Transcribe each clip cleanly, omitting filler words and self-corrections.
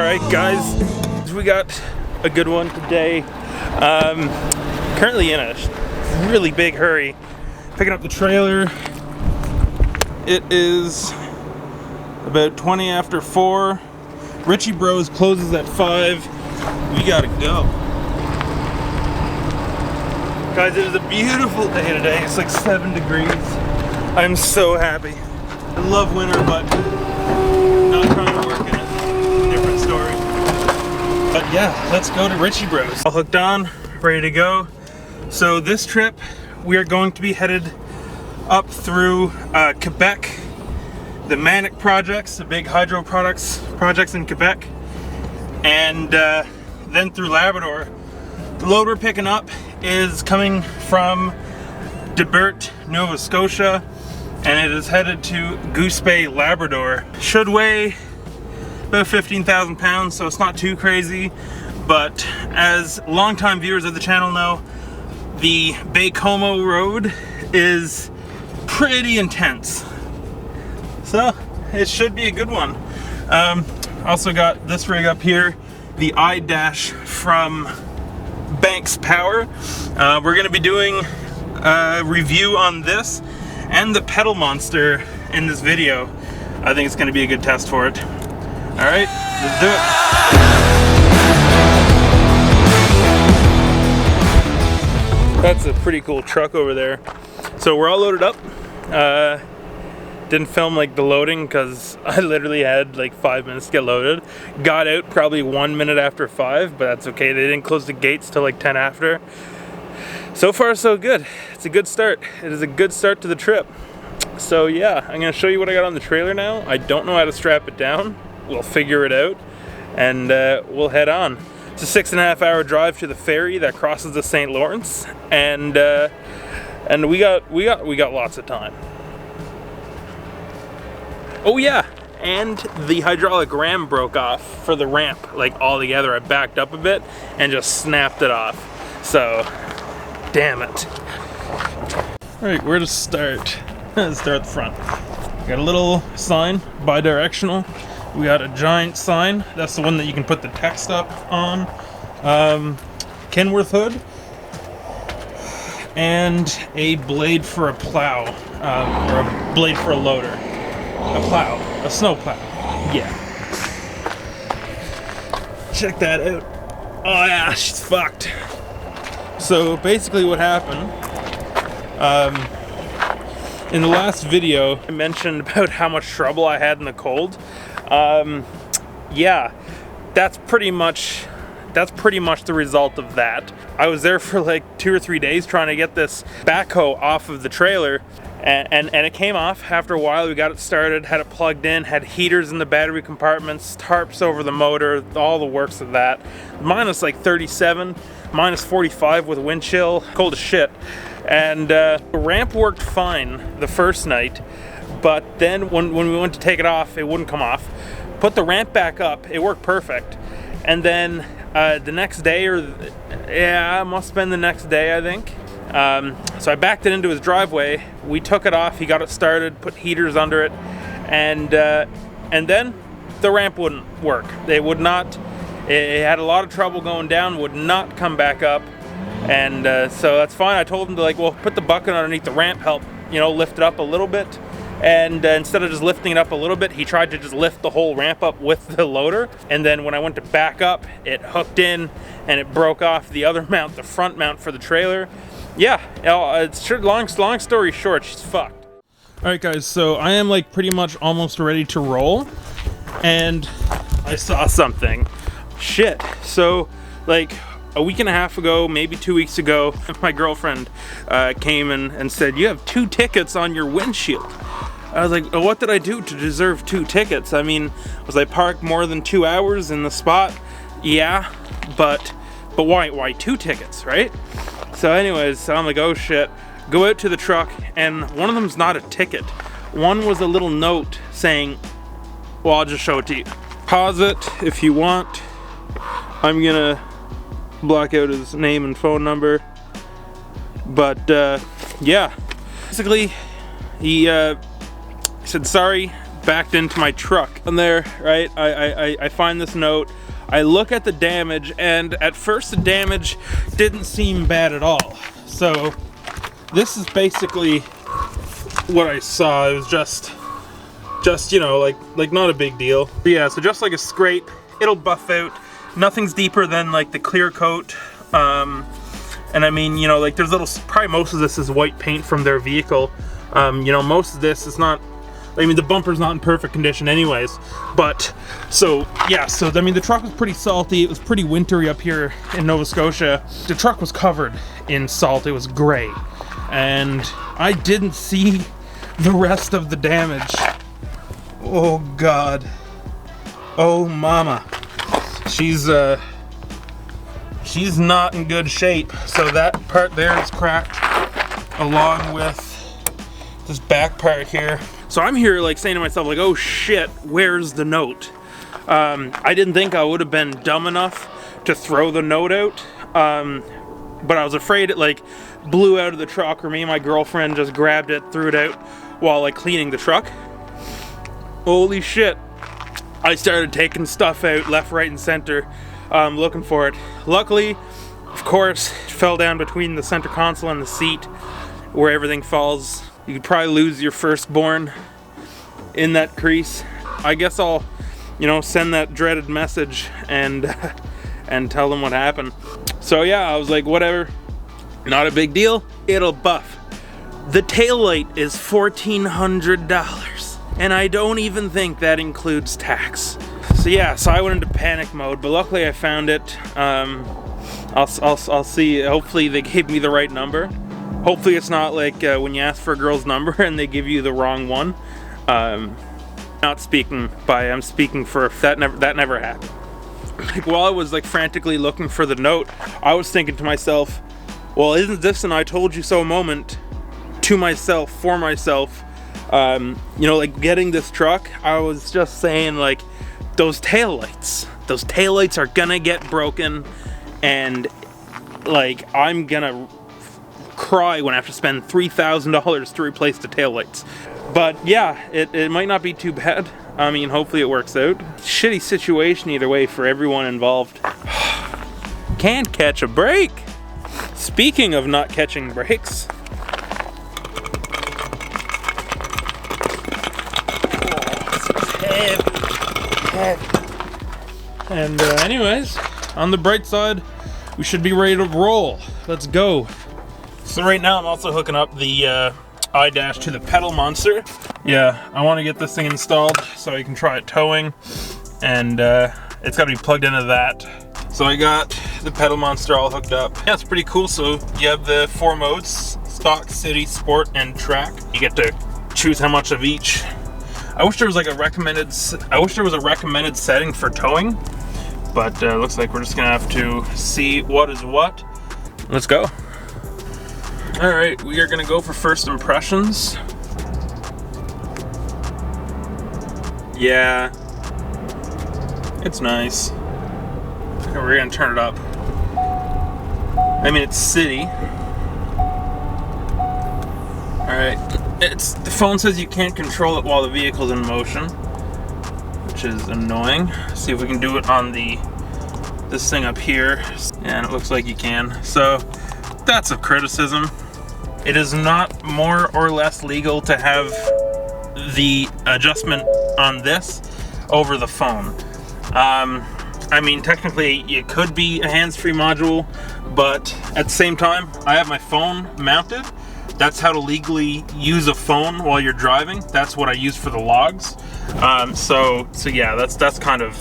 Alright guys, we got a good one today. Currently in a really big hurry, picking up the trailer. It is about 20 after 4. Richie Bros closes at 5. We gotta go. Guys, it is a beautiful day today. It's like 7 degrees. I'm so happy. I love winter, but not trying to work in it. Different story. But yeah, let's go to Richie Bros. All hooked on, ready to go. So this trip, we are going to be headed up through Quebec, the Manic projects, the big hydro projects in Quebec, and then through Labrador. The load we're picking up is coming from Debert, Nova Scotia, and it is headed to Goose Bay, Labrador. Should weigh about 15,000 pounds, so it's not too crazy, but as longtime viewers of the channel know, the Baie-Comeau road is pretty intense. So it should be a good one. Also got this rig up here, the iDash from Banks Power. We're going to be doing a review on this and the pedal monster in this video. I think it's going to be a good test for it. Alright, let's do it. That's a pretty cool truck over there. So we're all loaded up. Didn't film like the loading because I literally had like 5 minutes to get loaded. Got out probably 1 minute after 5, but that's okay. They didn't close the gates till like 10 after. So far so good. It's a good start. It is a good start to the trip. So yeah, I'm gonna show you what I got on the trailer now. I don't know how to strap it down. We'll figure it out and we'll head on. It's a 6.5 hour drive to the ferry that crosses the St. Lawrence, and we got lots of time. Oh yeah, and the hydraulic ram broke off for the ramp, like all together. I backed up a bit and just snapped it off. So, damn it. All right, where to start? Let's start at the front. Got a little sign, bi-directional. We got a giant sign. That's the one that you can put the text up on. Kenworth hood. And a blade for a plow, or a blade for a loader. A plow, a snow plow, yeah. Check that out. Oh yeah, she's fucked. So basically what happened, in the last video, I mentioned about how much trouble I had in the cold. Yeah, that's pretty much the result of that. I was there for like 2 or 3 days trying to get this backhoe off of the trailer, and it came off after a while. We got it started, had it plugged in, had heaters in the battery compartments, tarps over the motor, all the works of that. Minus like 37, minus 45 with wind chill, cold as shit. And the ramp worked fine the first night, but then when we went to take it off, it wouldn't come off. Put the ramp back up, it worked perfect. And then the next day, it must have been the next day, I think. So I backed it into his driveway. We took it off, he got it started, put heaters under it, and then the ramp wouldn't work. It would not, it had a lot of trouble going down, would not come back up. And so that's fine. I told him to, like, well, put the bucket underneath the ramp, help, you know, lift it up a little bit. And instead of just lifting it up a little bit, he tried to just lift the whole ramp up with the loader. And then when I went to back up, it hooked in and it broke off the other mount, the front mount for the trailer. Yeah, it's long story short, she's fucked. All right, guys, so I am like pretty much almost ready to roll, and I saw something. Shit. So like a week and a half ago, maybe 2 weeks ago, my girlfriend came and said, "You have 2 tickets on your windshield." I was like, what did I do to deserve 2 tickets? I mean, was I parked more than 2 hours in the spot? Yeah, but why 2 tickets, right? So anyways, I'm like, oh shit. Go out to the truck, and one of them's not a ticket. One was a little note saying, well, I'll just show it to you. Pause it if you want. I'm gonna block out his name and phone number. But yeah, basically he said, sorry, backed into my truck. And there, right, I find this note. I look at the damage, and at first the damage didn't seem bad at all. So this is basically what I saw. It was just you know, like not a big deal. But yeah, so just like a scrape, it'll buff out. Nothing's deeper than like the clear coat. And I mean, you know, like there's probably most of this is white paint from their vehicle. You know, most of this is not, I mean, the bumper's not in perfect condition anyways. But, so, yeah, so, I mean, the truck was pretty salty. It was pretty wintry up here in Nova Scotia. The truck was covered in salt. It was gray. And I didn't see the rest of the damage. Oh, God. Oh, mama. She's not in good shape. So that part there is cracked along with this back part here. So I'm here like saying to myself like, oh shit, where's the note? I didn't think I would have been dumb enough to throw the note out. But I was afraid it like blew out of the truck, or me and my girlfriend just grabbed it, threw it out while like cleaning the truck. Holy shit. I started taking stuff out left, right, and center, looking for it. Luckily, of course, it fell down between the center console and the seat where everything falls. You could probably lose your firstborn in that crease. I guess I'll, you know, send that dreaded message and and tell them what happened. So yeah, I was like, whatever, not a big deal, it'll buff. The taillight is $1,400, and I don't even think that includes tax. So yeah, so I went into panic mode, but luckily I found it. I'll see, hopefully they gave me the right number. Hopefully it's not like when you ask for a girl's number and they give you the wrong one. Not speaking by, I'm speaking for that never happened. Like while I was like frantically looking for the note, I was thinking to myself, well, isn't this an I told you so moment to myself, for myself? You know, like getting this truck, I was just saying like, those taillights are gonna get broken, and like I'm gonna cry when I have to spend $3,000 to replace the taillights. But yeah, it might not be too bad. I mean, hopefully it works out. Shitty situation either way for everyone involved. Can't catch a break. Speaking of not catching breaks. Heavy. And anyways, on the bright side, we should be ready to roll. Let's go. So right now I'm also hooking up the iDash to the pedal monster. Yeah, I want to get this thing installed so I can try it towing, and it's got to be plugged into that. So I got the pedal monster all hooked up. Yeah, it's pretty cool. So you have the 4 modes: stock, city, sport, and track. You get to choose how much of each. I wish there was like a recommended setting for towing, but looks like we're just gonna have to see what is what. Let's go. All right, we are gonna go for first impressions. Yeah, it's nice. Okay, we're gonna turn it up. I mean, it's city. All right, the phone says you can't control it while the vehicle's in motion, which is annoying. See if we can do it on this thing up here, and it looks like you can. So that's a criticism. It is not more or less legal to have the adjustment on this over the phone. I mean, technically it could be a hands-free module, but at the same time, I have my phone mounted. That's how to legally use a phone while you're driving. That's what I use for the logs. So yeah, that's kind of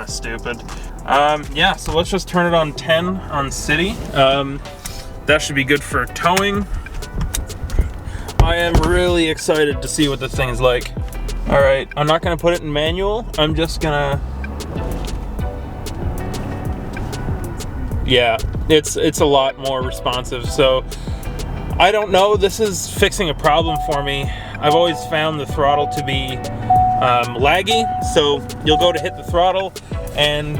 stupid. Yeah, so let's just turn it on 10 on city. That should be good for towing. I am really excited to see what this thing is like. All right, I'm not gonna put it in manual. I'm just gonna, yeah, it's a lot more responsive. So I don't know, this is fixing a problem for me. I've always found the throttle to be laggy. So you'll go to hit the throttle and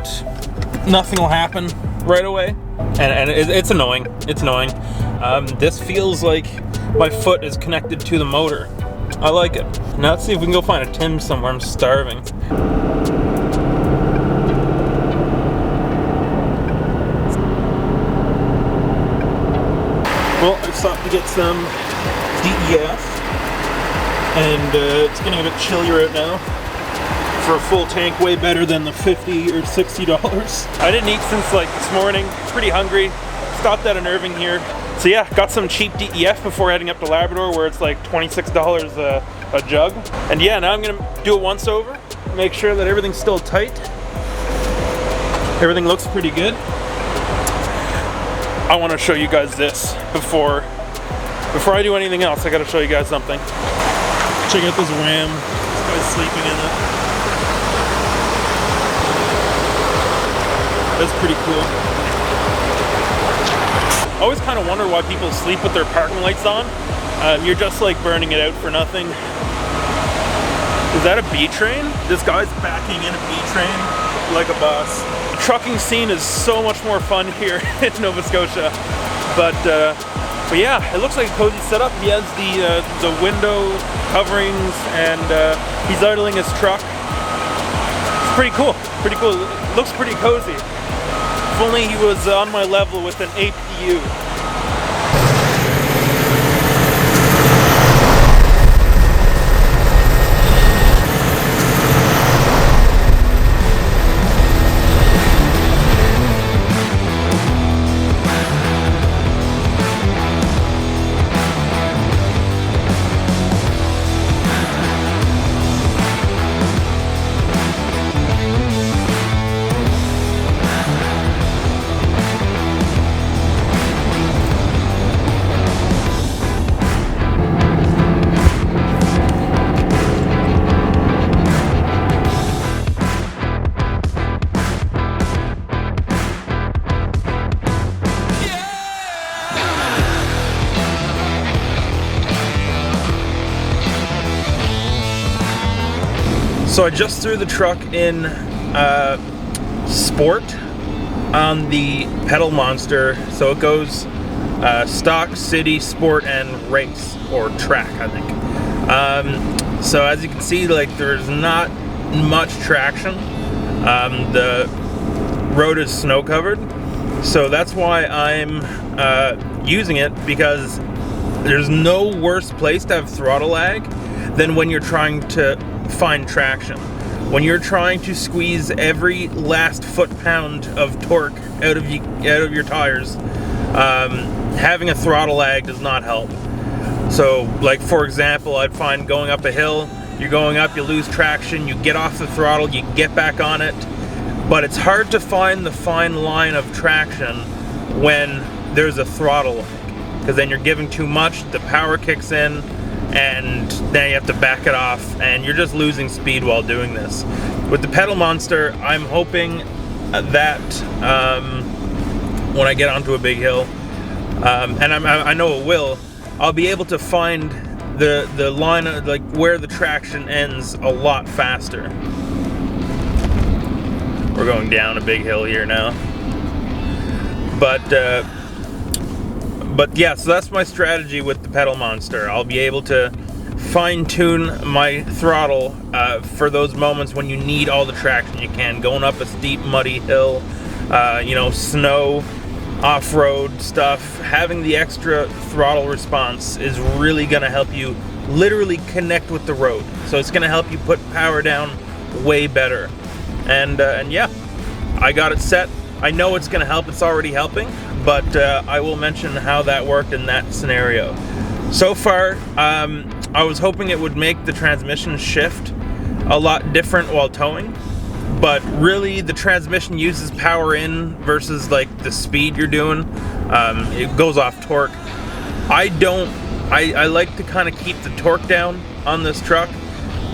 nothing will happen right away. And it's annoying. It's annoying. This feels like my foot is connected to the motor. I like it. Now let's see if we can go find a Tim's somewhere. I'm starving. Well, I stopped to get some DEF, and it's getting a bit chillier out now. For a full tank, way better than the $50 or $60. I didn't eat since like this morning. Pretty hungry. Stopped at an Irving here. So yeah, got some cheap DEF before heading up to Labrador, where it's like $26 a jug. And yeah, now I'm gonna do a once over, make sure that everything's still tight. Everything looks pretty good. I want to show you guys this before I do anything else. I got to show you guys something. Check out this ram. This guy's sleeping in it. That's pretty cool. I always kind of wonder why people sleep with their parking lights on. You're just like burning it out for nothing. Is that a B train? This guy's backing in a B train like a boss. The trucking scene is so much more fun here in Nova Scotia. But yeah, it looks like a cozy setup. He has the window coverings, and he's idling his truck. It's pretty cool. Pretty cool. It looks pretty cozy. If only he was on my level with an APU. So I just threw the truck in Sport on the pedal monster. So it goes stock, city, sport, and race, or track, I think. So as you can see, like, there's not much traction. The road is snow covered. So that's why I'm using it, because there's no worse place to have throttle lag than when you're trying to find traction. When you're trying to squeeze every last foot-pound of torque out of your tires, having a throttle lag does not help. So, like, for example, I'd find going up a hill, you're going up, you lose traction, you get off the throttle, you get back on it, but it's hard to find the fine line of traction when there's a throttle lag, because then you're giving too much, the power kicks in, and then you have to back it off, and you're just losing speed while doing this. With the pedal monster, I'm hoping that when I get onto a big hill, and I know it will, I'll be able to find the line of, like, where the traction ends a lot faster. We're going down a big hill here now, but yeah, so that's my strategy with the pedal monster. I'll be able to fine-tune my throttle for those moments when you need all the traction you can. Going up a steep, muddy hill, you know, snow, off-road stuff. Having the extra throttle response is really going to help you literally connect with the road. So it's going to help you put power down way better. And yeah, I got it set. I know it's going to help. It's already helping. But I will mention how that worked in that scenario. So far, I was hoping it would make the transmission shift a lot different while towing, but really the transmission uses power in versus like the speed you're doing. It goes off torque. I like to kind of keep the torque down on this truck.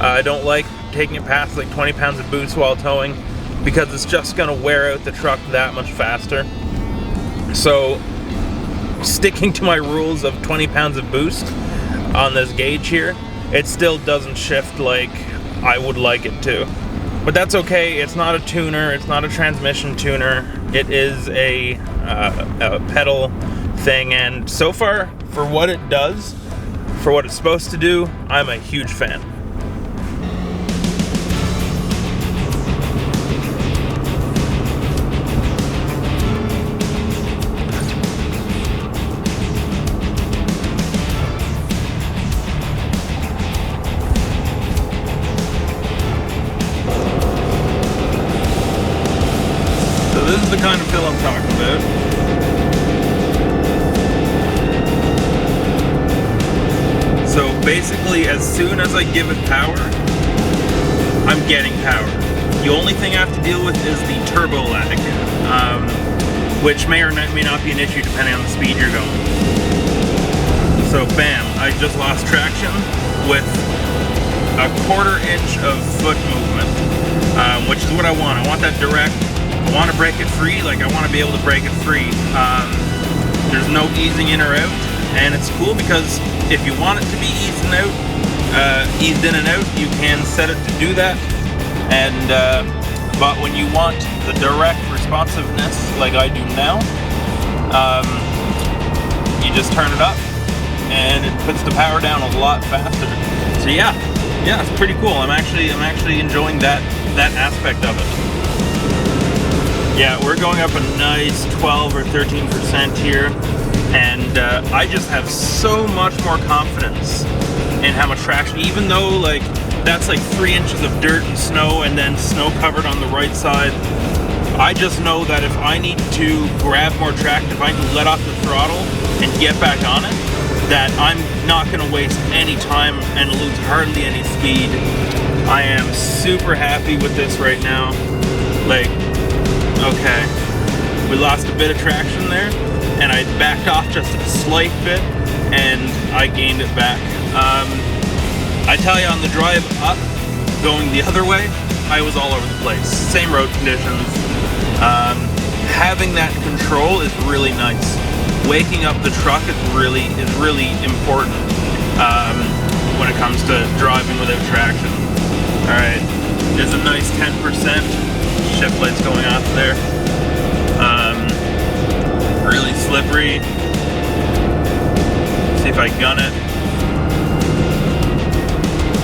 I don't like taking it past like 20 pounds of boost while towing, because it's just going to wear out the truck that much faster. So, sticking to my rules of 20 pounds of boost on this gauge here, it still doesn't shift like I would like it to. But that's okay. It's not a tuner. It's not a transmission tuner. It is a pedal thing. And so far, for what it does, for what it's supposed to do, I'm a huge fan. So this is the kind of feel I'm talking about. So basically, as soon as I give it power, I'm getting power. The only thing I have to deal with is the turbo lag, which may or may not be an issue depending on the speed you're going. So bam, I just lost traction with a 1/4 inch of foot movement, which is what I want. I want that direct. I want to break it free, like I want to be able to break it free. There's no easing in or out. And it's cool because if you want it to be eased in and out, you can set it to do that. And but when you want the direct responsiveness, like I do now, you just turn it up, and it puts the power down a lot faster. So yeah, it's pretty cool. I'm actually enjoying that aspect of it. Yeah, we're going up a nice 12 or 13% here. And I just have so much more confidence in how much traction, even though like that's like 3 inches of dirt and snow and then snow covered on the right side. I just know that if I need to grab more traction, if I need to let off the throttle and get back on it, that I'm not going to waste any time and lose hardly any speed. I am super happy with this right now. Like, okay, we lost a bit of traction there, and I backed off just a slight bit, and I gained it back. I tell you, on the drive up, going the other way, I was all over the place. Same road conditions. Having that control is really nice. Waking up the truck is really important when it comes to driving without traction. All right, there's a nice 10% shift lights going off there. Really slippery. See if I gun it.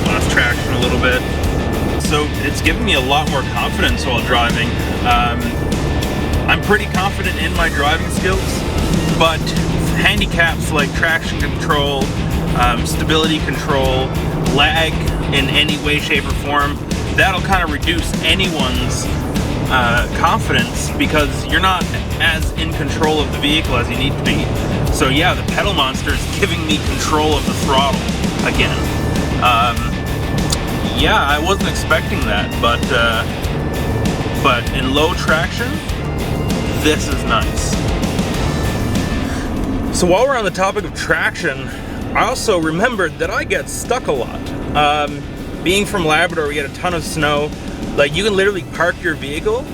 Lost traction a little bit. So it's given me a lot more confidence while driving. I'm pretty confident in my driving skills, but handicaps like traction control, stability control, lag in any way, shape, or form, that'll kind of reduce anyone's confidence because you're not as in control of the vehicle as you need to be. So yeah, the pedal monster is giving me control of the throttle again. Yeah, I wasn't expecting that, but in low traction, this is nice. So while we're on the topic of traction, I also remembered that I get stuck a lot. Being from Labrador, we get a ton of snow. Like, you can literally park your vehicle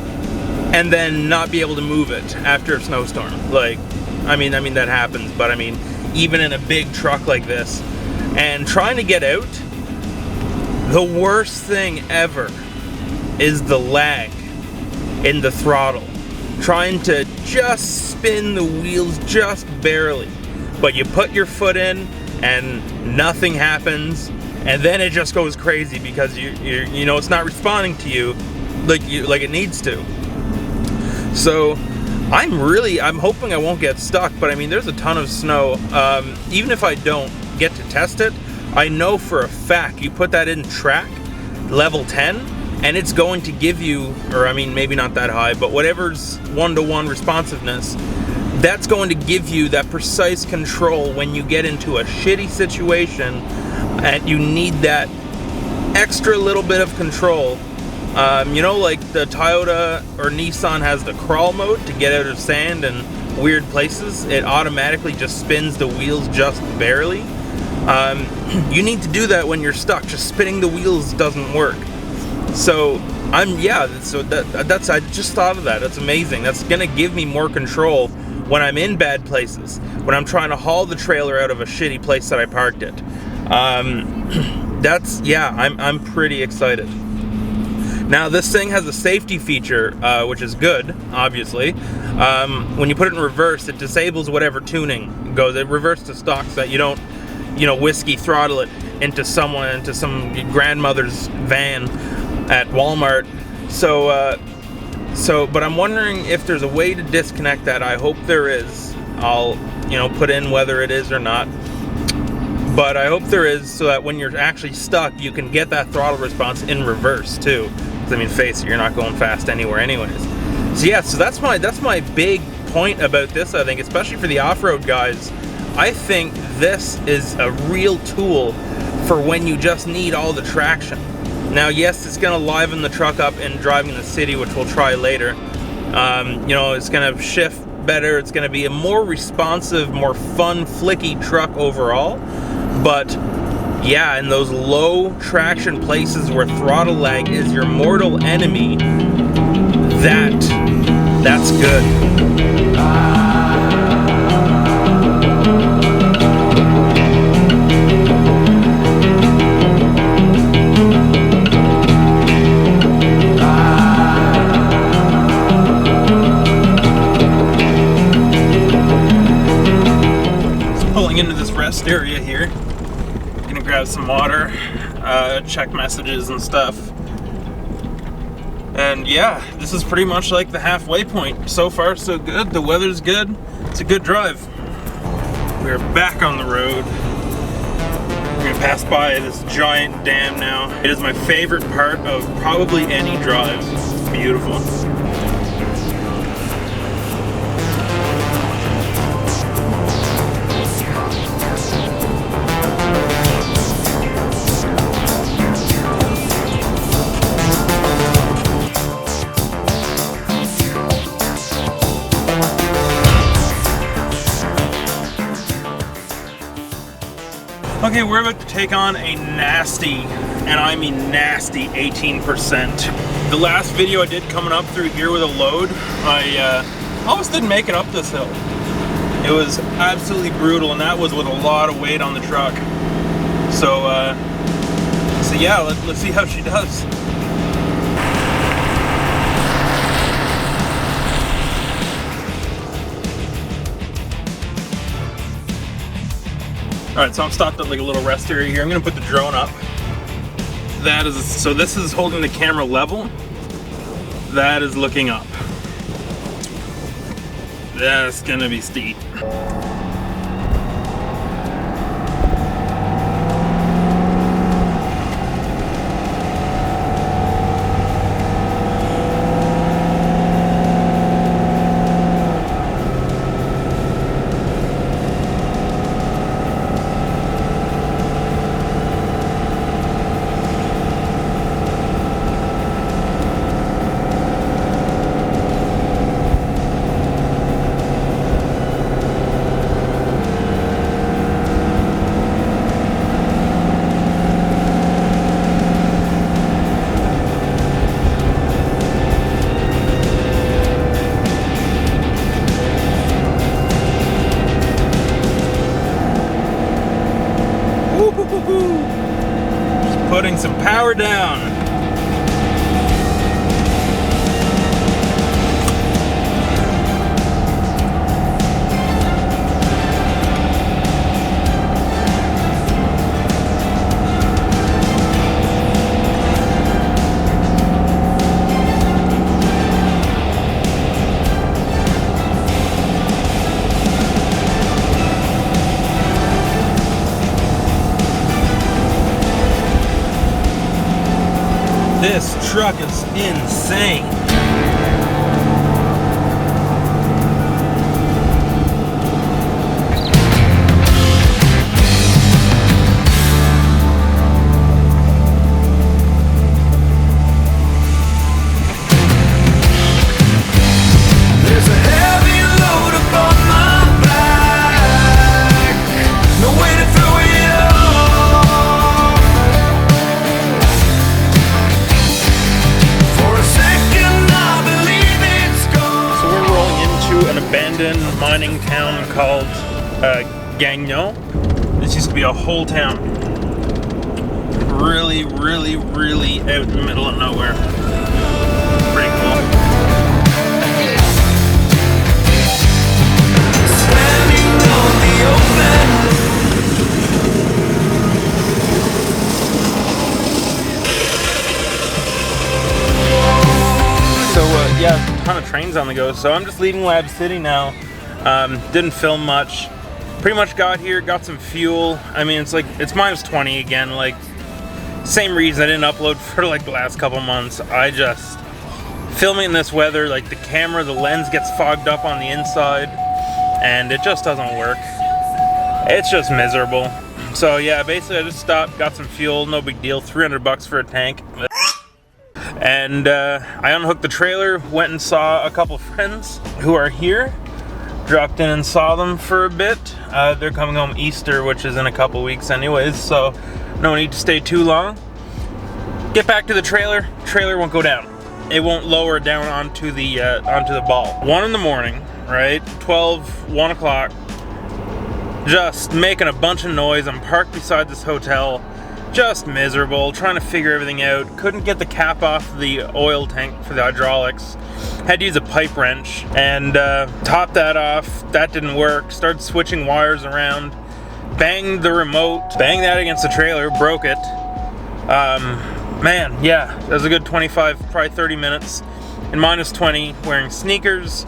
and then not be able to move it after a snowstorm. Like, I mean that happens, but I mean, even in a big truck like this, and trying to get out, the worst thing ever is the lag in the throttle. Trying to just spin the wheels just barely, but you put your foot in and nothing happens, and then it just goes crazy because you know it's not responding to you like it needs to. So I'm hoping I won't get stuck, but I mean, there's a ton of snow. Even if I don't get to test it, I know for a fact you put that in track level 10 and it's going to give you, or I mean maybe not that high, but whatever's 1-to-1 responsiveness, that's going to give you that precise control when you get into a shitty situation and you need that extra little bit of control. You know, like the Toyota or Nissan has the crawl mode to get out of sand and weird places. It automatically just spins the wheels just barely. You need to do that when you're stuck. Just spinning the wheels doesn't work. So I just thought of that. That's amazing. That's gonna give me more control when I'm in bad places, when I'm trying to haul the trailer out of a shitty place that I parked it. I'm pretty excited. Now this thing has a safety feature, which is good, obviously. When you put it in reverse, it disables whatever tuning goes. It reverses to stock so that you don't you know, whiskey throttle it into some grandmother's van at Walmart. But I'm wondering if there's a way to disconnect that. I hope there is. I'll, you know, put in whether it is or not. But I hope there is, so that when you're actually stuck, you can get that throttle response in reverse too. Because I mean, face it, you're not going fast anywhere anyways. So yeah, so that's my big point about this. I think, especially for the off-road guys, I think this is a real tool for when you just need all the traction. Now, yes, it's gonna liven the truck up in driving the city, which we'll try later. You know, it's gonna shift better. It's gonna be a more responsive, more fun, flicky truck overall. But yeah, in those low traction places where throttle lag is your mortal enemy, that's good. Pulling into this rest area here. Gonna grab some water, check messages and stuff. And yeah, this is pretty much like the halfway point. So far, so good. The weather's good. It's a good drive. We're back on the road. We're gonna pass by this giant dam now. It is my favorite part of probably any drive. It's beautiful. Okay, we're about to take on a nasty, and I mean nasty, 18%. The last video I did coming up through here with a load, I almost didn't make it up this hill. It was absolutely brutal, and that was with a lot of weight on the truck. So yeah, let's see how she does. Alright, so I'm stopped at like a little rest area here. I'm gonna put the drone up. So this is holding the camera level. That is looking up. That's gonna be steep. Just putting some power down. This truck is insane. There's a heavy load upon my back. No way to throw it off. For a second I believe it's gone. So we're rolling into an abandoned mining town called Gagnon. This used to be a whole town. Really, really, really out in the middle of nowhere. Pretty cool. Standing on the open. yeah, a ton of trains on the go. So I'm just leaving Lab City now. Didn't film much. Pretty much got here, got some fuel. I mean, it's like, it's minus 20 again. Like, same reason I didn't upload for like the last couple months. I just, filming in this weather, like the camera, the lens gets fogged up on the inside and it just doesn't work. It's just miserable. So yeah, basically I just stopped, got some fuel, no big deal, 300 bucks for a tank. And I unhooked the trailer, went and saw a couple friends who are here. Dropped in and saw them for a bit. They're coming home Easter, which is in a couple weeks anyways, so no need to stay too long. Get back to the trailer. Trailer won't go down. It won't lower down onto the ball. 1 in the morning, right? 1 o'clock. Just making a bunch of noise. I'm parked beside this hotel. Just miserable, trying to figure everything out. Couldn't get the cap off the oil tank for the hydraulics. Had to use a pipe wrench and top that off. That didn't work. Started switching wires around. Banged the remote. Banged that against the trailer. Broke it. Man, yeah, that was a good 25, probably 30 minutes. In minus 20, wearing sneakers,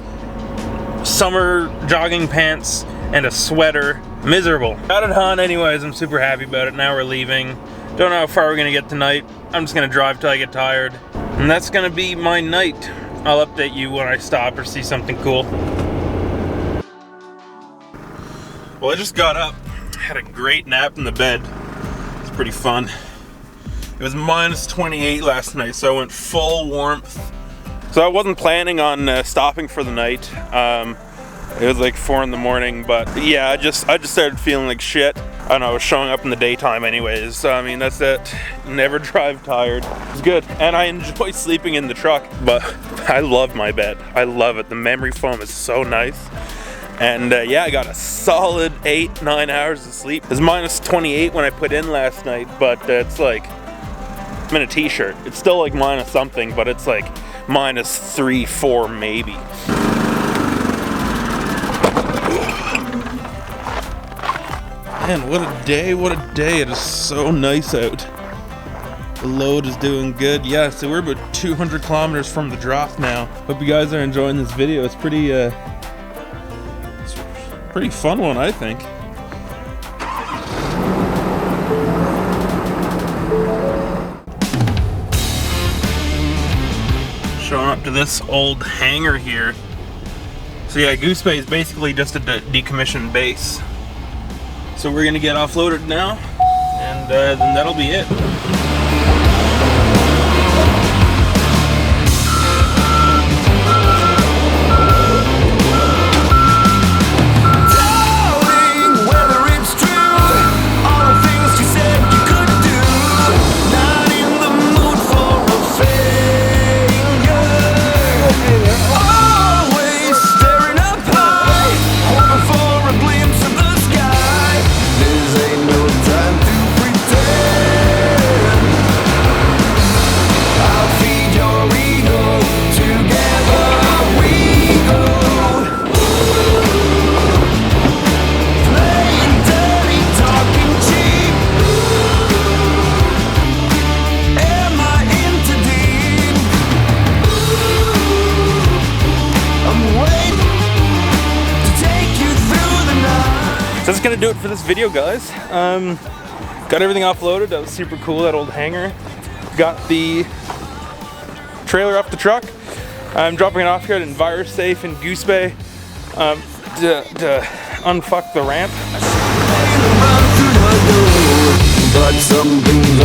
summer jogging pants, and a sweater. Miserable. Got it done anyways. I'm super happy about it. Now we're leaving. Don't know how far we're gonna get tonight. I'm just gonna drive till I get tired. And that's gonna be my night. I'll update you when I stop or see something cool. Well, I just got up. Had a great nap in the bed. It's pretty fun. It was minus 28 last night, so I went full warmth. So I wasn't planning on stopping for the night. It was like 4 in the morning, but yeah, I just started feeling like shit. I don't know, I was showing up in the daytime anyways, so I mean, that's it. Never drive tired. It's good, and I enjoy sleeping in the truck, but I love my bed. I love it. The memory foam is so nice. And yeah, I got a solid 8-9 hours of sleep. It was minus 28 when I put in last night, but it's like, I'm in a t-shirt. It's still like minus something, but it's like minus 3, 4 maybe. Man, what a day, what a day. It is so nice out. The load is doing good. Yeah, so we're about 200 kilometers from the drop now. Hope you guys are enjoying this video. It's pretty fun one, I think. Showing up to this old hangar here. So yeah, Goose Bay is basically just a decommissioned base. So we're gonna get offloaded now, and then that'll be it. So that's gonna do it for this video, guys. Got everything offloaded. That was super cool, that old hangar. Got the trailer off the truck. I'm dropping it off here at EnviroSafe in Goose Bay to unfuck the ramp. But something's